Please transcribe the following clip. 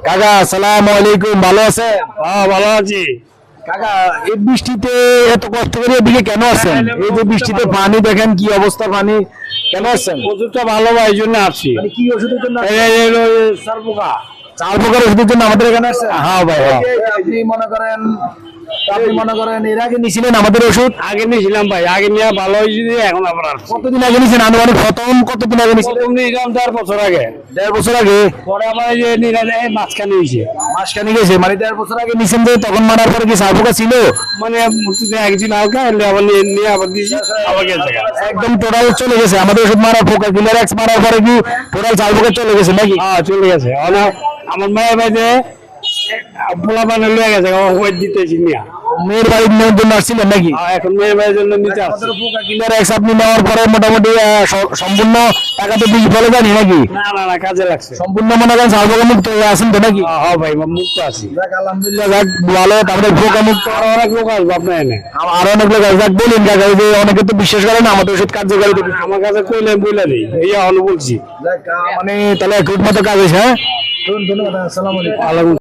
কাকা আসসালামু আলাইকুম, ভালো আছেন? হ্যাঁ ভালো আছি। কাকা এই বৃষ্টিতে এত কষ্ট করে এদিকে কেন আসছেন? এই যে বৃষ্টিতে পানি দেখেন কি অবস্থা, পানি কেন আসছেন? ওষুধটা ভালো ভাই, এই জন্য আসছি। মানে কি ওষুধের জন্য? সার পোকা। চাল পোকার ওষুধের জন্য আমাদের এখানে আসছেন? হ্যাঁ ভাই, হ্যাঁ। আপনি মনে করেন এর আগে নিছিলেন আমাদের ওষুধ? আগে নিয়েছিলাম ভাই, আগে নিয়ে ভালো হয়েছে, এখন আবার আসছি। কতদিন আগে নিছেন আনুমানিক? প্রথম কতদিন আগে নিছেন? প্রথম নিয়েছিলাম 4 বছর আগে, 1.5 বছর আগে। পরে আবার এই যে নিলাম, এই মাঝখানে হয়েছে। মাসখানি গেছে, মানে 1.5 বছর আগে নিছেন, যে তখন মানার পরে কি চাল পোকা ছিল? মানে একদিন হালকা এলে আবার নিয়ে আবার দিয়েছি, আবার গেছে গা। একদম টোটাল চলে গেছে আমাদের ওষুধ মারার, পোকা কিলার এক্স মারার পরে কি টোটাল চাল পোকা চলে গেছে নাকি? হ্যাঁ চলে গেছে। আমার মায়ের বাড়িতে পোলা পানি লয়ে গেছে, ওয়েট দিতেছি নিয়ে। মেয়ের বাড়ির নেওয়ার জন্য আসছিলেন নাকি? এখন মেয়ের বাড়ির জন্য নিতে আসছি। পোকা কিলার এক্স আপনি নেওয়ার পরে মোটামুটি সম্পূর্ণ টাকাতে বিষ বলে জানি নাকি? না না না, কাজে লাগছে। সম্পূর্ণ মনে করেন চাল পোকা মুক্ত হয়ে আছেন তো নাকি? হ্যাঁ ভাই, মুক্ত আছি। যাক আলহামদুলিল্লাহ, যাক ভালো। তারপরে পোকা মুক্ত আর অনেক লোক আসবে আপনার এনে। আরো অনেক লোক আছে। যাক বলুন কাকা, এই যে অনেকে তো বিশ্বাস করে না আমাদের ওষুধ কার্যকারী। আমার কাছে কইলে বইলা দিই, এই হলো বলছি। মানে তাহলে এক মতো কাজ হয়েছে। হ্যাঁ ধন্যবাদ, আসসালামু আলাইকুম। আলাইকুম